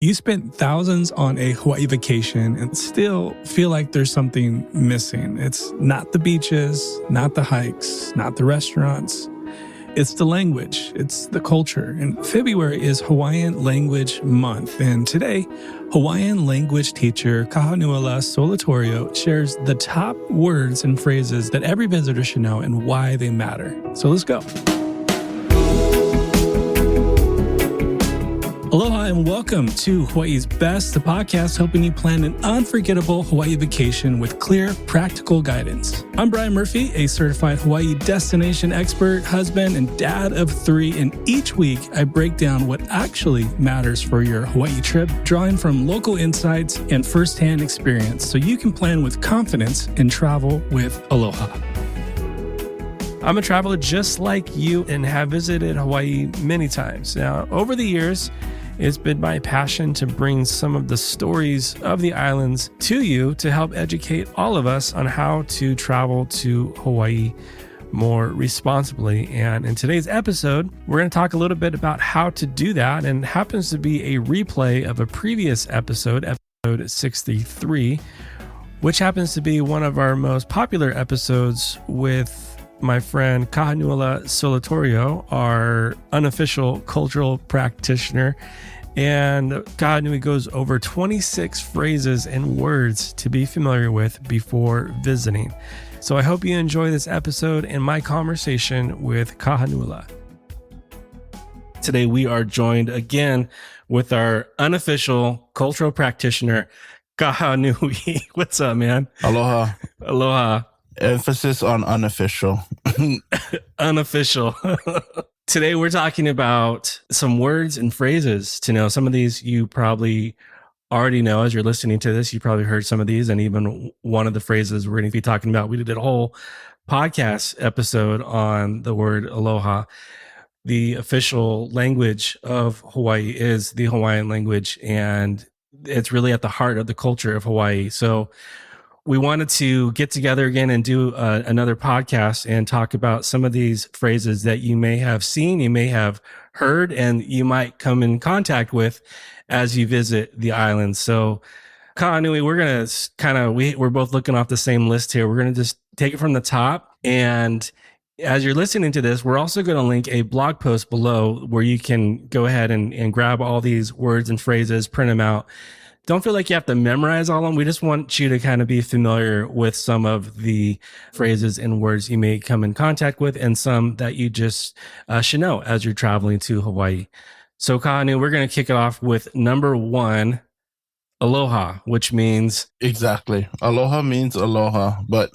You spent thousands on a Hawaii vacation and still feel like there's something missing. It's not the beaches, not the hikes, not the restaurants. It's the language, it's the culture. And February is Hawaiian Language Month. And today, Hawaiian language teacher Kahanuola Solatorio shares the top words and phrases that every visitor should know and why they matter. So let's go. Aloha and welcome to Hawaii's Best, the podcast helping you plan an unforgettable Hawaii vacation with clear, practical guidance. I'm Brian Murphy, a certified Hawaii destination expert, husband, and dad of 3. And each week I break down what actually matters for your Hawaii trip, drawing from local insights and firsthand experience so you can plan with confidence and travel with Aloha. I'm a traveler just like you and have visited Hawaii many times. Now, over the years, it's been my passion to bring some of the stories of the islands to you to help educate all of us on how to travel to Hawaii more responsibly. And in today's episode, we're going to talk a little bit about how to do that, and it happens to be a replay of a previous episode, episode 63, which happens to be one of our most popular episodes with my friend Kahanuola Solatorio, our unofficial cultural practitioner. And Kahanui goes over 26 phrases and words to be familiar with before visiting. So I hope you enjoy this episode and my conversation with Kahanuola. Today we are joined again with our unofficial cultural practitioner, Kahanui. What's up, man? Aloha. Aloha. Emphasis on unofficial. Unofficial. Today we're talking about some words and phrases to know. Some of these you probably already know as you're listening to this. You probably heard some of these, and even one of the phrases we're going to be talking about. We did a whole podcast episode on the word aloha. The official language of Hawaii is the Hawaiian language, and it's really at the heart of the culture of Hawaii. So we wanted to get together again and do another podcast and talk about some of these phrases that you may have seen, you may have heard, and you might come in contact with as you visit the island. So, Kahanui, we're going to we're both looking off the same list here. We're going to just take it from the top. And as you're listening to this, we're also going to link a blog post below where you can go ahead and grab all these words and phrases, print them out. Don't feel like you have to memorize all of them. We just want you to kind of be familiar with some of the phrases and words you may come in contact with, and some that you just should know as you're traveling to Hawaii. So, Kahanu, we're going to kick it off with number 1, aloha, which means... Exactly. Aloha means aloha. But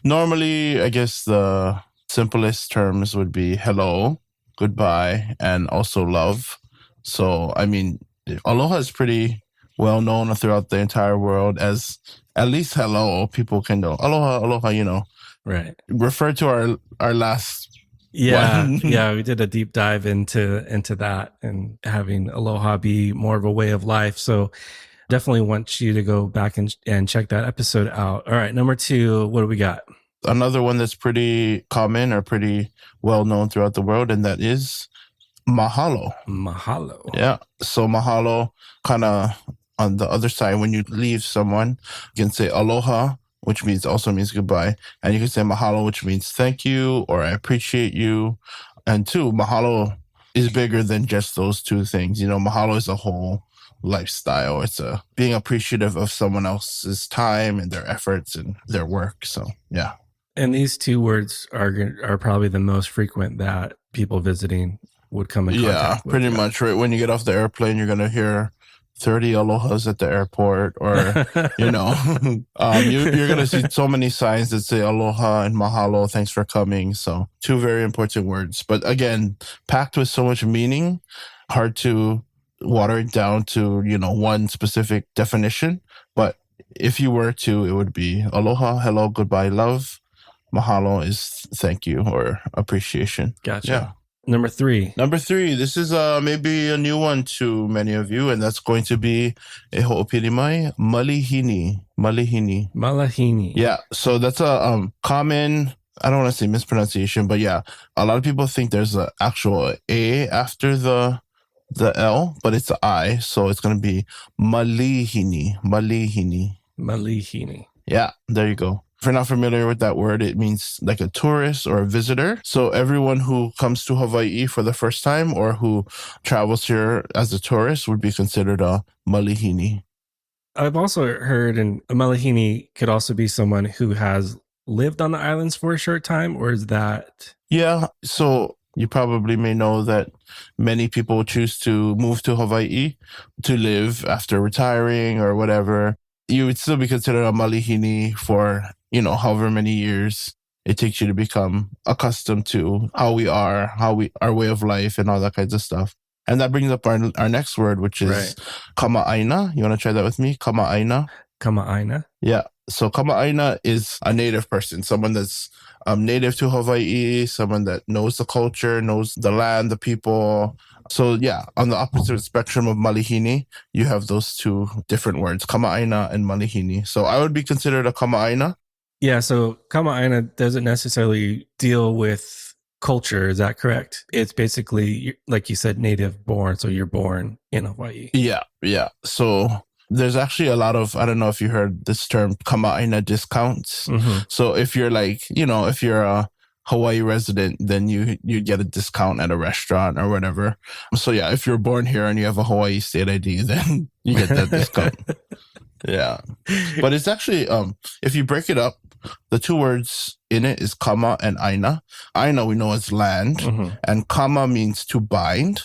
normally, I guess the simplest terms would be hello, goodbye, and also love. So, I mean, aloha is pretty well known throughout the entire world as at least hello. People can know aloha, you know. Right. Refer to our last one. Yeah, we did a deep dive into that and having aloha be more of a way of life. So definitely want you to go back and check that episode out. All right, number 2, what do we got? Another one that's pretty common or pretty well known throughout the world, and that is mahalo. Mahalo. Yeah. So mahalo, kind of on the other side, when you leave someone, you can say aloha, which also means goodbye. And you can say mahalo, which means thank you or I appreciate you. And 2, mahalo is bigger than just those 2 things. You know, mahalo is a whole lifestyle. It's being appreciative of someone else's time and their efforts and their work. So, yeah. And these 2 words are probably the most frequent that people visiting would come in contact with. Pretty much. Right when you get off the airplane, you're going to hear 30 alohas at the airport, or, you know, you're going to see so many signs that say aloha and mahalo, thanks for coming. So 2 very important words. But again, packed with so much meaning, hard to water it down to, you know, one specific definition. But if you were to, it would be aloha, hello, goodbye, love. Mahalo is thank you or appreciation. Gotcha. Yeah. Number 3. This is maybe a new one to many of you, and that's going to be e ho'opirimai, malihini. Malihini. Yeah, so that's a common, I don't want to say mispronunciation, but yeah, a lot of people think there's an actual A after the the L, but it's the I. So it's going to be malihini, malihini. Malihini. Yeah, there you go. If you're not familiar with that word, it means like a tourist or a visitor. So everyone who comes to Hawaii for the first time or who travels here as a tourist would be considered a malihini. I've also heard a malihini could also be someone who has lived on the islands for a short time, or is that? Yeah, so you probably may know that many people choose to move to Hawaii to live after retiring or whatever. You would still be considered a malihini for, however many years it takes you to become accustomed to how we are, our way of life and all that kinds of stuff. And that brings up our next word, which is kama'aina. You want to try that with me? Kama'aina. Kama'aina? Yeah. So kama'aina is a native person, someone that's native to Hawaii, someone that knows the culture, knows the land, the people. So yeah, on the opposite spectrum of malihini, you have those two different words, kama'aina and malihini. So I would be considered a kama'aina. Yeah, so kama'aina doesn't necessarily deal with culture. Is that correct? It's basically, like you said, native born. So you're born in Hawaii. Yeah. So there's actually a lot of, I don't know if you heard this term, kama'aina discounts. Mm-hmm. So if you're if you're a Hawaii resident, then you get a discount at a restaurant or whatever. So yeah, if you're born here and you have a Hawaii state ID, then you get that discount. Yeah. But it's actually, if you break it up, the two words in it is kama and aina. Aina we know as land, and kama means to bind.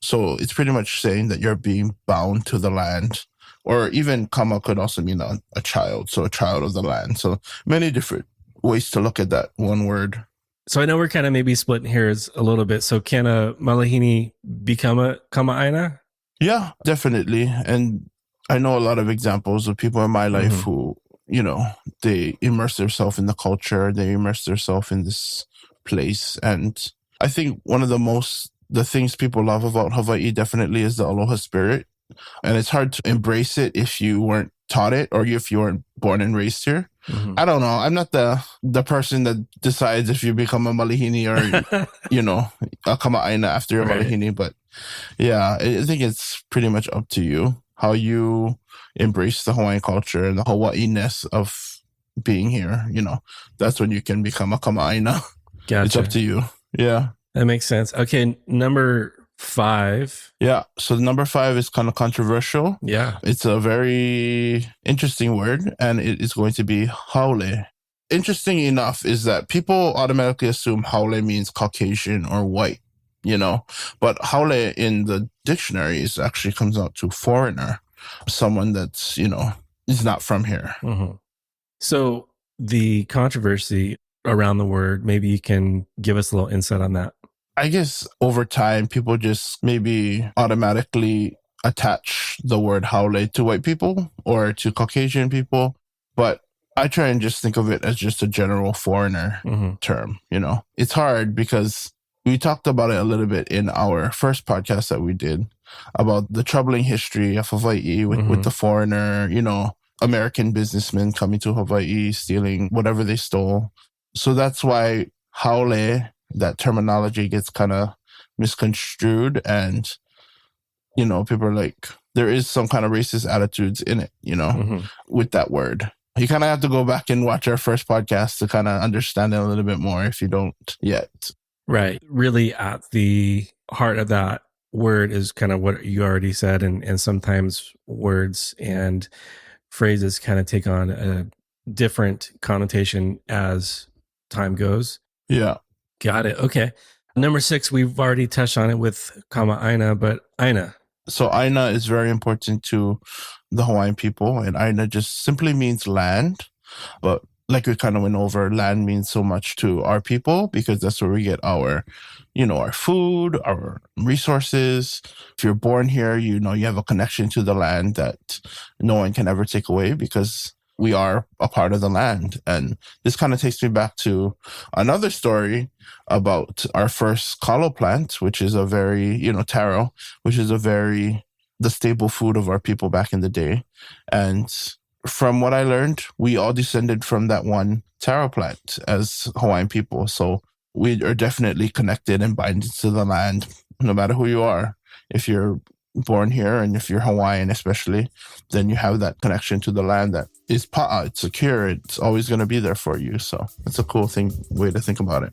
So it's pretty much saying that you're being bound to the land. Or even kama could also mean a child, so a child of the land. So many different ways to look at that one word. So I know we're kind of maybe splitting hairs a little bit. So can a malihini become a kama'aina? Yeah, definitely. And I know a lot of examples of people in my life who, they immerse themselves in the culture, they immerse themselves in this place. And I think one of the things people love about Hawaii definitely is the aloha spirit. And it's hard to embrace it if you weren't taught it or if you weren't born and raised here. I don't know. I'm not the person that decides if you become a malihini or, a kama'aina after you're a malihini. But yeah, I think it's pretty much up to you how you embrace the Hawaiian culture and the Hawaii-ness of being here. That's when you can become a kama'aina. Gotcha. It's up to you. Yeah. That makes sense. Okay, number 5. Yeah. So number 5 is kind of controversial. Yeah. It's a very interesting word, and it is going to be haole. Interesting enough is that people automatically assume haole means Caucasian or white, but haole in the dictionary actually comes out to foreigner, someone that's, is not from here. So the controversy around the word, maybe you can give us a little insight on that. I guess over time, people just maybe automatically attach the word haole to white people or to Caucasian people. But I try and just think of it as just a general foreigner term. It's hard because we talked about it a little bit in our first podcast that we did about the troubling history of Hawaii with the foreigner, American businessmen coming to Hawaii, stealing whatever they stole. So that's why haole, that terminology, gets kind of misconstrued, and people are like, there is some kind of racist attitudes in it, with that word. You kind of have to go back and watch our first podcast to kind of understand it a little bit more if you don't yet. Right. Really at the heart of that word is kind of what you already said, and sometimes words and phrases kind of take on a different connotation as time goes. Yeah. Got it. Okay. Number 6, we've already touched on it with kama'aina, but aina. So aina is very important to the Hawaiian people, and aina just simply means land. But like we kind of went over, land means so much to our people because that's where we get our, our food, our resources. If you're born here, you have a connection to the land that no one can ever take away because we are a part of the land. And this kind of takes me back to another story about our first kalo plant, which is a very, taro, which is the staple food of our people back in the day. And from what I learned, we all descended from that one taro plant as Hawaiian people. So we are definitely connected and binded to the land, no matter who you are. if you're born here and if you're Hawaiian especially, then you have that connection to the land that is pa'a, it's secure, it's always going to be there for you. So it's a cool way to think about it.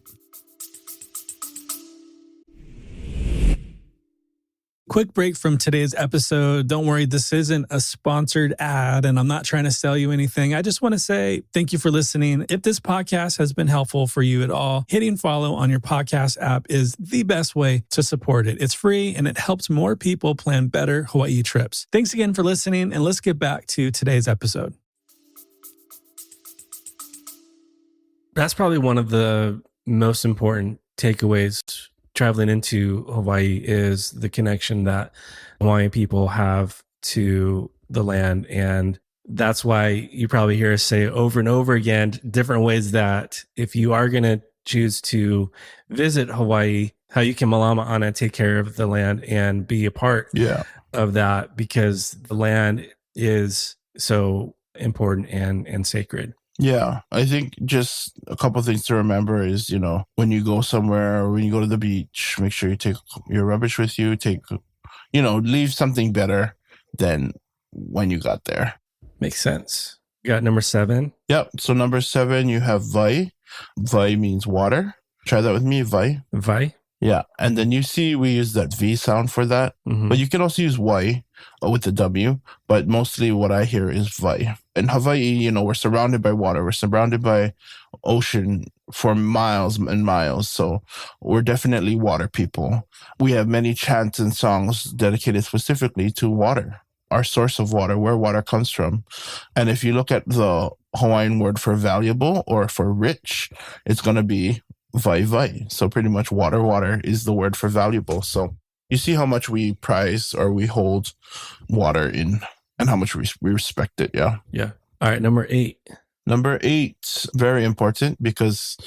Quick break from today's episode. Don't worry, this isn't a sponsored ad, and I'm not trying to sell you anything. I just want to say thank you for listening. If this podcast has been helpful for you at all, hitting follow on your podcast app is the best way to support it. It's free, and it helps more people plan better Hawaii trips. Thanks again for listening, and let's get back to today's episode. That's probably one of the most important takeaways traveling into Hawaii is the connection that Hawaiian people have to the land. And that's why you probably hear us say over and over again, different ways that if you are going to choose to visit Hawaii, how you can malama ana, take care of the land and be a part of that, because the land is so important and sacred. Yeah, I think just a couple of things to remember is, when you go somewhere or when you go to the beach, make sure you take your rubbish with you, leave something better than when you got there. Makes sense. You got number 7? Yep. So number 7, you have vai. Vai means water. Try that with me, vai. Vai? Yeah. And then you see we use that V sound for that. Mm-hmm. But you can also use Y with the W. But mostly what I hear is vai. In Hawaii, we're surrounded by water. We're surrounded by ocean for miles and miles. So we're definitely water people. We have many chants and songs dedicated specifically to water, our source of water, where water comes from. And if you look at the Hawaiian word for valuable or for rich, it's going to be vai vai. So pretty much water is the word for valuable. So you see how much we prize or we hold water in and how much we respect it. Yeah. Yeah. All right. Number 8. Number 8, very important, because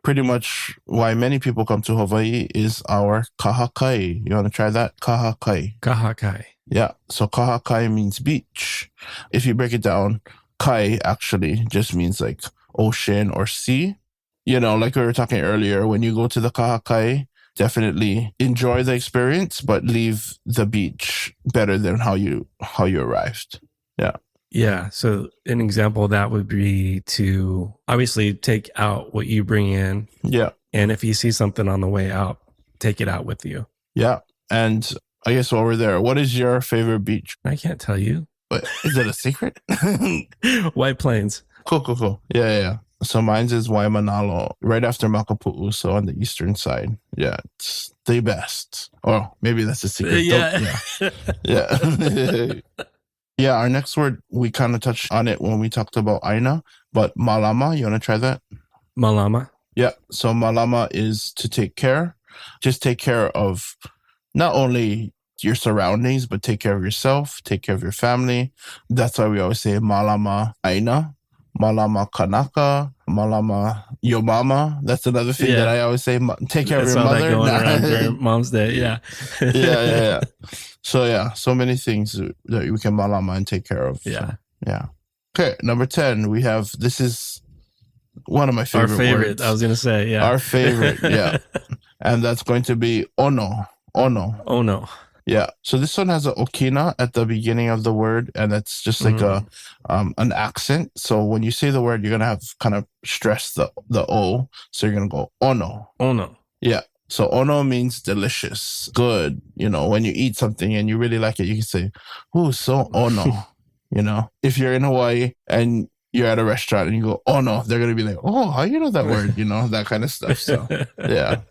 pretty much why many people come to Hawaii is our kahakai. You want to try that? Kahakai. Kahakai. Yeah. So kahakai means beach. If you break it down, kai actually just means like ocean or sea. Like we were talking earlier, when you go to the kahakai, definitely enjoy the experience, but leave the beach better than how you arrived. Yeah. Yeah. So an example of that would be to obviously take out what you bring in. Yeah. And if you see something on the way out, take it out with you. Yeah. And I guess while we're there, what is your favorite beach? I can't tell you. But is it a secret? White Plains. Cool. Yeah. So mine's is Waimanalo, right after Makapu'u, so on the eastern side. Yeah, it's the best. Oh, maybe that's a secret. Yeah. Yeah. Yeah, our next word, we kind of touched on it when we talked about aina, but malama, you want to try that? Malama? Yeah, so malama is to take care. Just take care of not only your surroundings, but take care of yourself, take care of your family. That's why we always say malama aina. Malama kanaka, malama your mama. That's another thing that I always say. Take care of your mother. That going around during Mom's Day. Yeah. Yeah. So many things that we can malama and take care of. Yeah. So, yeah. Okay, number 10, we have, this is one of my favorite words. I was going to say, yeah. Our favorite, yeah. And that's going to be ono. Ono. Yeah. So this one has an okina at the beginning of the word, and it's just like an accent. So when you say the word, you're gonna have kind of stress the o. So you're gonna go ono. Ono. Yeah. So ono means delicious, good. When you eat something and you really like it, you can say, "Ooh, so ono." If you're in Hawaii and you're at a restaurant and you go ono, they're gonna be like, "Oh, how you know that word?" That kind of stuff. So yeah.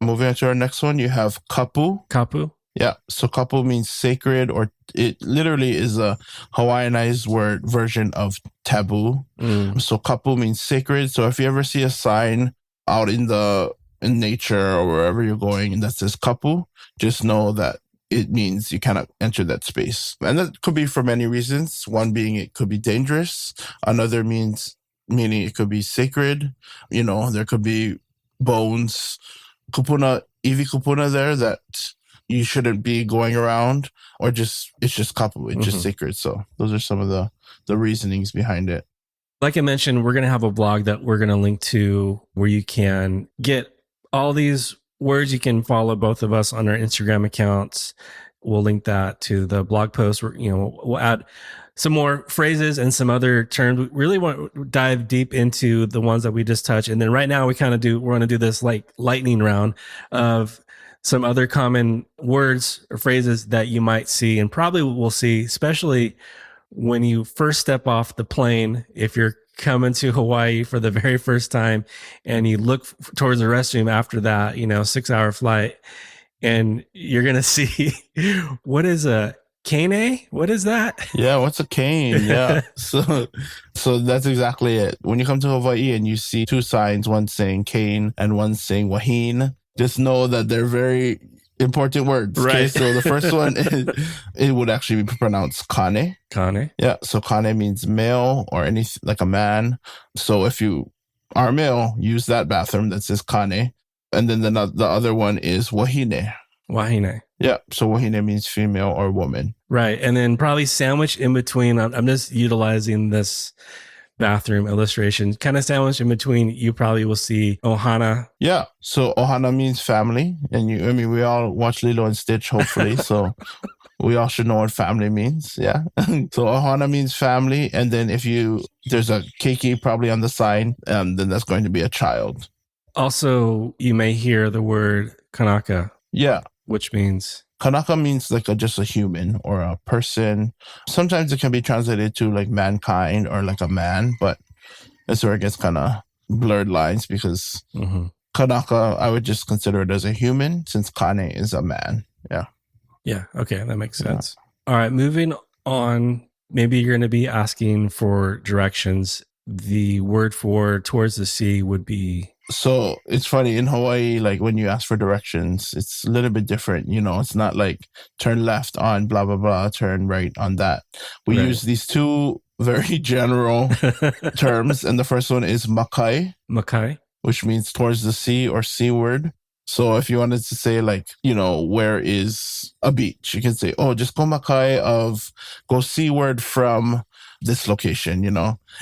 Moving on to our next one, you have kapu. Kapu. Yeah, so kapu means sacred, or it literally is a Hawaiianized word version of taboo. So kapu means sacred. So if you ever see a sign out in nature or wherever you're going and that says kapu, just know that it means you cannot enter that space. And that could be for many reasons. One being it could be dangerous. Another meaning it could be sacred. There could be bones, iwi kupuna there that you shouldn't be going around, or it's just kapu, it's just sacred. So those are some of the reasonings behind it. Like I mentioned, we're going to have a blog that we're going to link to where you can get all these words, you can follow both of us on our Instagram accounts. We'll link that to the blog post. We'll add some more phrases and some other terms. We really want to dive deep into the ones that we just touched. And then right now we're going to do this like lightning round of some other common words or phrases that you might see and probably will see, especially when you first step off the plane. If you're coming to Hawaii for the very first time and you look towards the restroom after that, 6-hour flight, and you're going to see what is a cane? What is that? Yeah, what's a cane? Yeah. So that's exactly it. When you come to Hawaii and you see two signs, one saying cane and one saying wahine, just know that they're very important words. Right. Okay? So the first one, it would actually be pronounced kane. Kane. Yeah. So kane means male or anything like a man. So if you are male, use that bathroom that says kane. And then the other one is wahine. Wahine. Yeah. So wahine means female or woman. Right. And then probably sandwiched in between. I'm just utilizing this bathroom illustration, kind of sandwiched in between. You probably will see ohana. Yeah. So ohana means family. And we all watch Lilo and Stitch, hopefully. So we all should know what family means. Yeah. So ohana means family. And then if there's a keiki probably on the sign, then that's going to be a child. Also, you may hear the word kanaka. Yeah. Which means? Kanaka means like just a human or a person. Sometimes it can be translated to like mankind or like a man, but that's where it gets kind of blurred lines because Kanaka, I would just consider it as a human since Kane is a man. Yeah. Yeah. Okay. That makes sense. Yeah. All right. Moving on. Maybe you're going to be asking for directions. The word for towards the sea would be... So it's funny in Hawaii, like when you ask for directions, it's a little bit different. It's not like turn left on blah, blah, blah, turn right on that. We use these two very general terms. And the first one is makai. Makai. Which means towards the sea or seaward. So if you wanted to say like, where is a beach? You can say, just go makai go seaward from this location,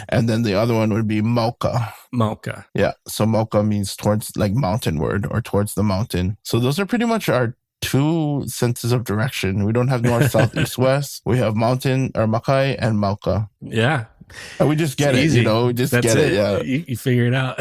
and then the other one would be Mauka. Mauka. Yeah. So Mauka means towards like mountainward or towards the mountain. So those are pretty much our two senses of direction. We don't have north, south, east, west. We have mountain or Makai and Mauka. Yeah. And we just get it, we just That's get it. Yeah. You figure it out.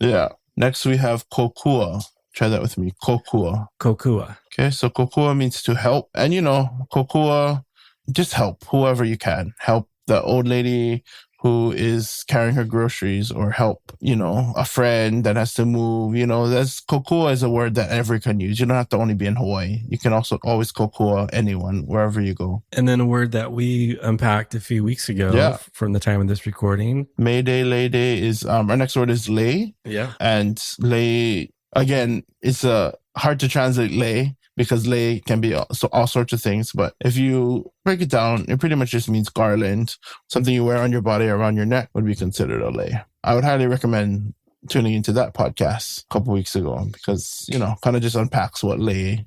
Yeah. Next we have Kokua. Try that with me. Kokua. Kokua. Okay. So Kokua means to help. And Kokua, just help whoever you can. Help the old lady who is carrying her groceries or help, a friend that has to move, that's kokua is a word that everyone can use. You don't have to only be in Hawaii. You can also always kokua anyone, wherever you go. And then a word that we unpacked a few weeks ago from the time of this recording. May Day, Lay Day is, our next word is lay. Yeah. And lay, again, it's hard to translate lay, because lei can be all sorts of things. But if you break it down, it pretty much just means garland. Something you wear on your body, around your neck would be considered a lei. I would highly recommend tuning into that podcast a couple weeks ago because, kind of just unpacks what lei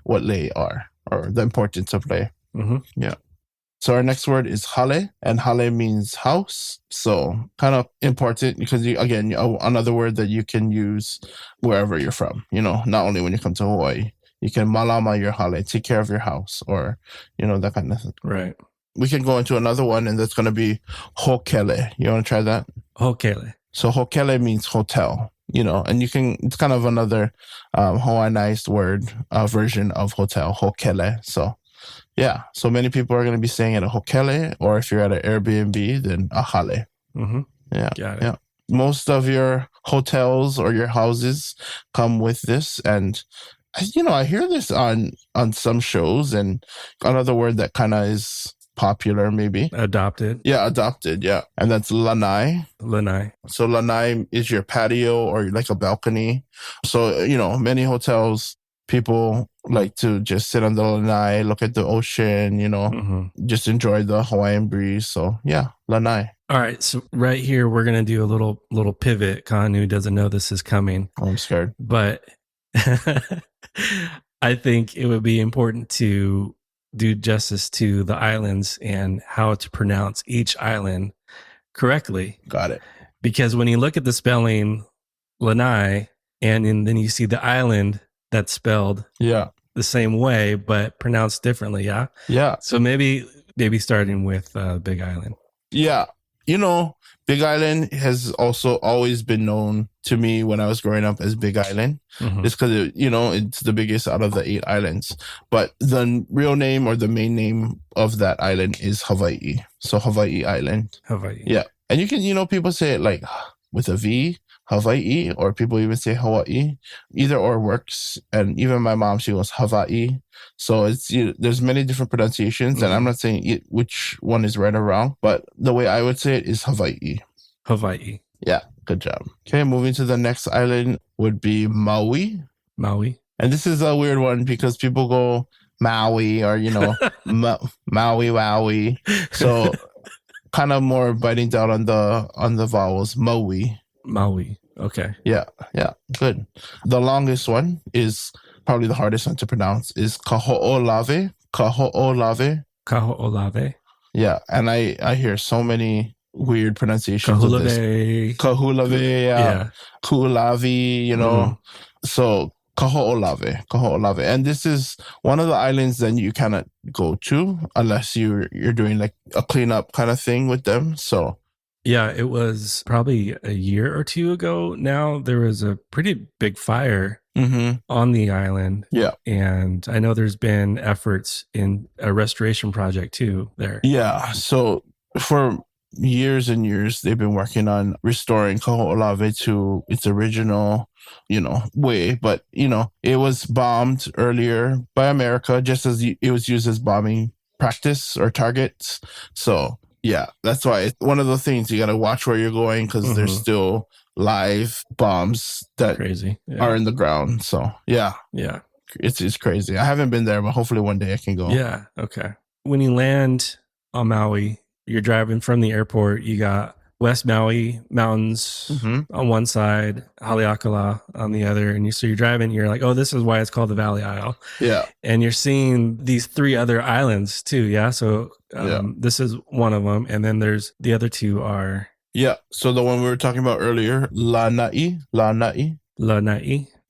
are or the importance of lei. Mm-hmm. Yeah. So our next word is hale, and hale means house. So kind of important because, another word that you can use wherever you're from, not only when you come to Hawaii. You can malama your hale, take care of your house, or, that kind of thing. Right. We can go into another one, and that's going to be hokele. You want to try that? Hokele. So hokele means hotel, and it's kind of another Hawaiianized word, version of hotel, hokele. So, yeah. So many people are going to be saying it a hokele, or if you're at an Airbnb, then a hale. Mm-hmm. Yeah. Got it. Yeah. Most of your hotels or your houses come with this, and I hear this on some shows, and another word that kind of is popular, maybe. Adopted. Yeah, adopted, yeah. And that's lanai. Lanai. So lanai is your patio or like a balcony. So, many hotels, people like to just sit on the lanai, look at the ocean, just enjoy the Hawaiian breeze. So, yeah, lanai. All right, so right here, we're going to do a little pivot. Kahanu doesn't know this is coming. Oh, I'm scared. But... I think it would be important to do justice to the islands and how to pronounce each island correctly. Got it. Because when you look at the spelling Lanai and then you see the island that's spelled Yeah. the same way, but pronounced differently. Yeah. Yeah. So maybe starting with Big Island. Yeah. Big Island has also always been known to me when I was growing up as Big Island, just because, it's the biggest out of the 8 islands. But the real name or the main name of that island is Hawaii. So Hawaii Island. Hawaii. Yeah. And you can, people say it like with a V, Hawaii, or people even say Hawaii. Either or works. And even my mom, she goes Hawaii. So there's many different pronunciations, and I'm not saying which one is right or wrong, but the way I would say it is Hawaii. Hawaii. Yeah, good job. Okay, moving to the next island would be Maui. Maui. And this is a weird one because people go Maui or, Maui, Wowie. So kind of more biting down on the vowels. Maui. Maui. Okay. Yeah, good. The longest one is probably the hardest one to pronounce is Kaho'olave. Kaho'olave. Kaho'olave. Yeah, and I hear so many weird pronunciations of this. Kahulave, yeah. Kulavi, So Kaho'olave. And this is one of the islands that you cannot go to unless you're doing like a cleanup kind of thing with them. So yeah, it was probably a year or two ago now. There was a pretty big fire on the island. Yeah. And I know there's been efforts in a restoration project too there. Yeah. So for years and years, they've been working on restoring Kaho'olave to its original, way. But, it was bombed earlier by America, just as it was used as bombing practice or targets. So yeah, that's why it's one of the things you got to watch where you're going because there's still live bombs that are in the ground. So yeah, it's crazy. I haven't been there, but hopefully one day I can go. Yeah. Okay. When you land on Maui, you're driving from the airport. You got West Maui Mountains on one side, Haleakala on the other. And you're driving, you're like, oh, this is why it's called the Valley Isle. Yeah. And you're seeing these 3 other islands too. Yeah. So this is one of them. And then there's the other 2 are. Yeah. So the one we were talking about earlier, Lanai.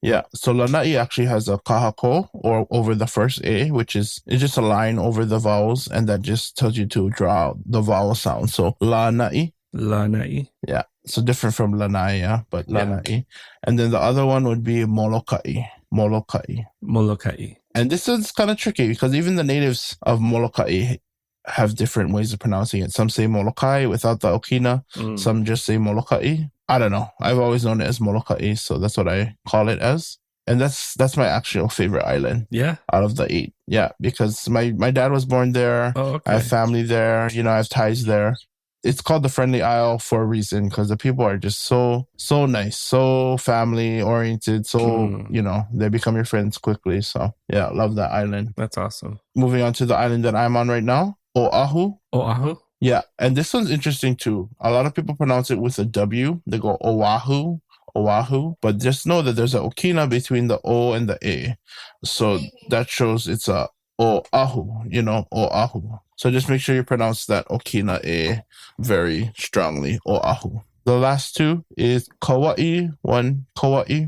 Yeah. So Lanai actually has a kahako or over the first A, which is it's just a line over the vowels. And that just tells you to draw the vowel sound. So Lanai. Yeah. So different from Lanai, yeah, but Lanai. Yeah. And then the other one would be Molokai. And this is kind of tricky because even the natives of Molokai have different ways of pronouncing it. Some say Molokai without the okina. Some just say Molokai. I don't know. I've always known it as Molokai, so that's what I call it as. And that's my actual favorite island. Yeah. Out of the 8. Yeah, because my dad was born there. Oh, okay. I have family there. I have ties there. It's called the Friendly Isle for a reason because the people are just so nice, so family oriented, so, they become your friends quickly. So, yeah, love that island. That's awesome. Moving on to the island that I'm on right now, Oahu. Yeah, and this one's interesting too. A lot of people pronounce it with a W. They go Oahu, but just know that there's an okina between the O and the A. So that shows it's a Oahu, Oahu. So just make sure you pronounce that okina A very strongly, Oahu. The last 2 is Kauai. Kauai.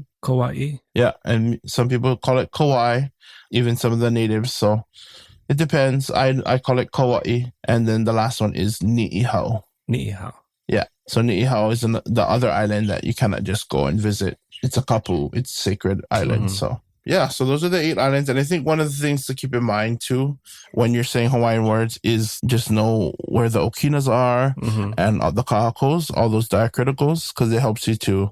Yeah, and some people call it Kauai, even some of the natives. So it depends. I call it Kauai. And then the last one is Ni'ihau. Yeah. So Ni'ihau is the other island that you cannot just go and visit. It's a kapu. It's sacred island. So yeah, so those are the 8 islands. And I think one of the things to keep in mind too, when you're saying Hawaiian words is just know where the okinas are and the kahakos, all those diacriticals, because it helps you to,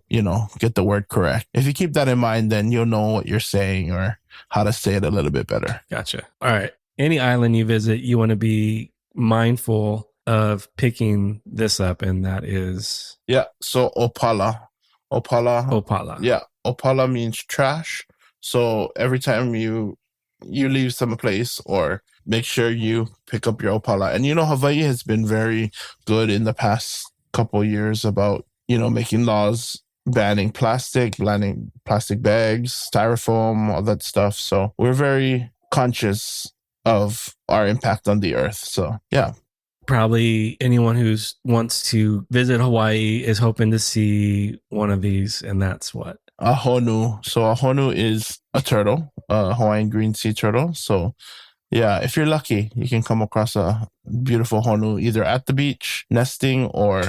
get the word correct. If you keep that in mind, then you'll know what you're saying or how to say it a little bit better. Gotcha. All right. Any island you visit, you want to be mindful of picking this up, and that is... Yeah, so opala. Yeah, opala means trash. So every time you leave some place or make sure you pick up your opala. And Hawaii has been very good in the past couple years about, making laws banning plastic bags, styrofoam, all that stuff. So we're very conscious of our impact on the earth. So yeah. Probably anyone who's wants to visit Hawaii is hoping to see one of these, and that's what? a honu. So a honu is a turtle, a Hawaiian green sea turtle. So yeah, if you're lucky, you can come across a beautiful honu either at the beach, nesting, or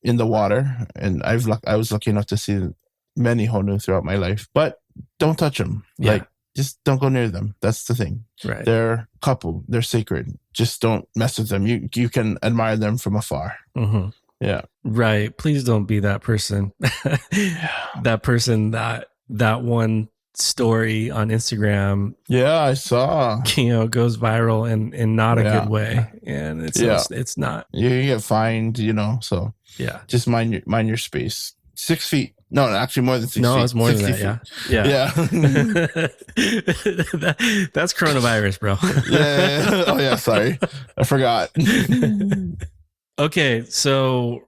in the water. And I was lucky enough to see many honu throughout my life. But don't touch them. Yeah. Like, just don't go near them. That's the thing. Right. They're coupled. They're sacred. Just don't mess with them. You can admire them from afar. Mm-hmm. Yeah. Right. Please don't be that person. That person that one story on Instagram. Yeah, I saw. Goes viral in not a good way, and it's not. You can get fined. So yeah, just mind your space. 6 feet. No, actually more than 6 feet. No, it's more than that. Feet. Yeah. That's coronavirus, bro. Yeah. Oh yeah. Sorry, I forgot. Okay, so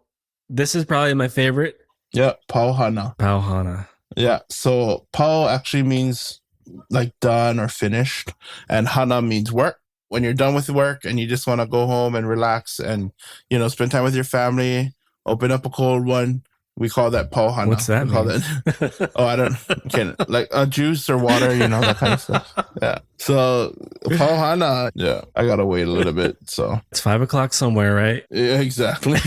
this is probably my favorite. Yeah, pauhana. Pauhana. Yeah. So pau actually means like done or finished, and hana means work. When you're done with work and you just want to go home and relax and spend time with your family, open up a cold one. We call that pauhana. What's that mean? Call that, I can't like a juice or water, that kind of stuff. Yeah. So pauhana, yeah, I gotta wait a little bit. So it's 5:00 somewhere, right? Yeah, exactly.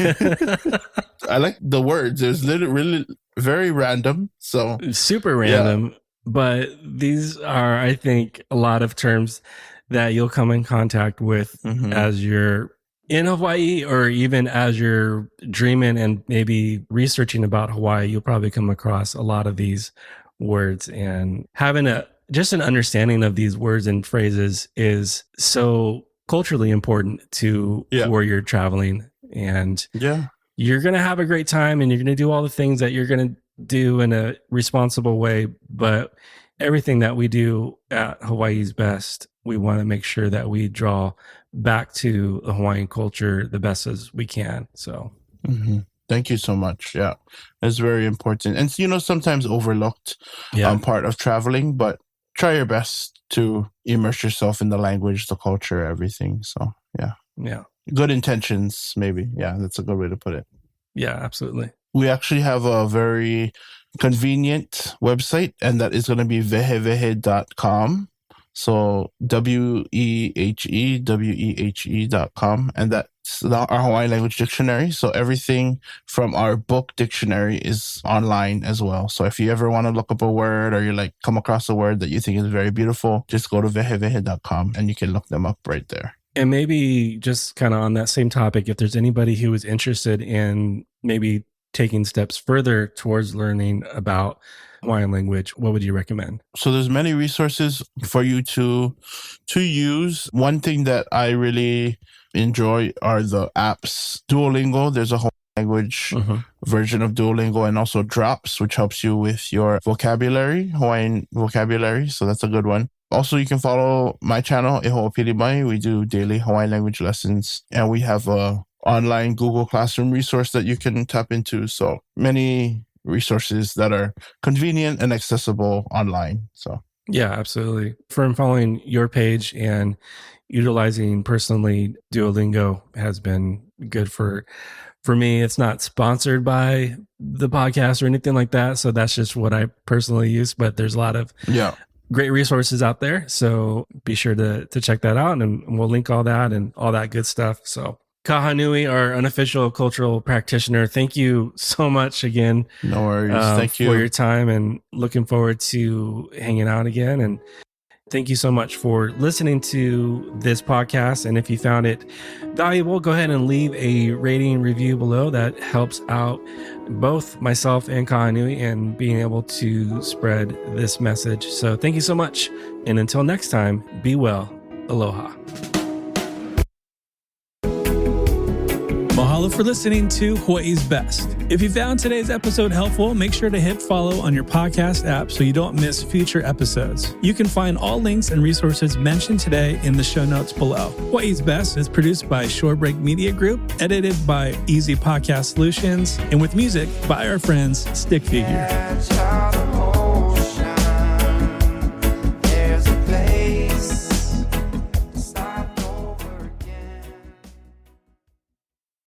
I like the words. It's really very random. So super random, but these are, I think, a lot of terms that you'll come in contact with as you're in Hawaii, or even as you're dreaming and maybe researching about Hawaii. You'll probably come across a lot of these words, and having just an understanding of these words and phrases is so culturally important to where you're traveling. And you're going to have a great time, and you're going to do all the things that you're going to do in a responsible way. But everything that we do at Hawaii's Best, we want to make sure that we draw back to the Hawaiian culture the best as we can. So thank you so much. Yeah, it's very important, and sometimes overlooked part of traveling, but try your best to immerse yourself in the language, the culture, everything. So yeah, good intentions, maybe. Yeah, that's a good way to put it. Yeah, absolutely. We actually have a very convenient website, and that is going to be wehewehe.com. So wehewe.com, and that's our Hawaiian language dictionary. So everything from our book dictionary is online as well. So if you ever want to look up a word, or you come across a word that you think is very beautiful, just go to wehewehe.com and you can look them up right there. And maybe just kind of on that same topic, if there's anybody who is interested in maybe taking steps further towards learning about Hawaiian language, what would you recommend? So there's many resources for you to use. One thing that I really enjoy are the apps. Duolingo, there's a Hawaiian language version of Duolingo, and also Drops, which helps you with your vocabulary, Hawaiian vocabulary. So that's a good one. Also, you can follow my channel, Eho Pirimai. We do daily Hawaiian language lessons, and we have a online Google Classroom resource that you can tap into. So many resources that are convenient and accessible online. So yeah, absolutely. From following your page and utilizing personally, Duolingo has been good for me. It's not sponsored by the podcast or anything like that, so that's just what I personally use. But there's a lot of great resources out there, so be sure to check that out, and we'll link all that and all that good stuff. So Kahanui, our unofficial cultural practitioner, thank you so much again. No worries. Thank you for your time, and looking forward to hanging out again. And thank you so much for listening to this podcast. And if you found it valuable, go ahead and leave a rating review below. That helps out both myself and Kahanui in being able to spread this message. So thank you so much. And until next time, be well. Aloha. Mahalo for listening to Hawaii's Best. If you found today's episode helpful, make sure to hit follow on your podcast app so you don't miss future episodes. You can find all links and resources mentioned today in the show notes below. Hawaii's Best is produced by Shorebreak Media Group, edited by Easy Podcast Solutions, and with music by our friends Stick Figure.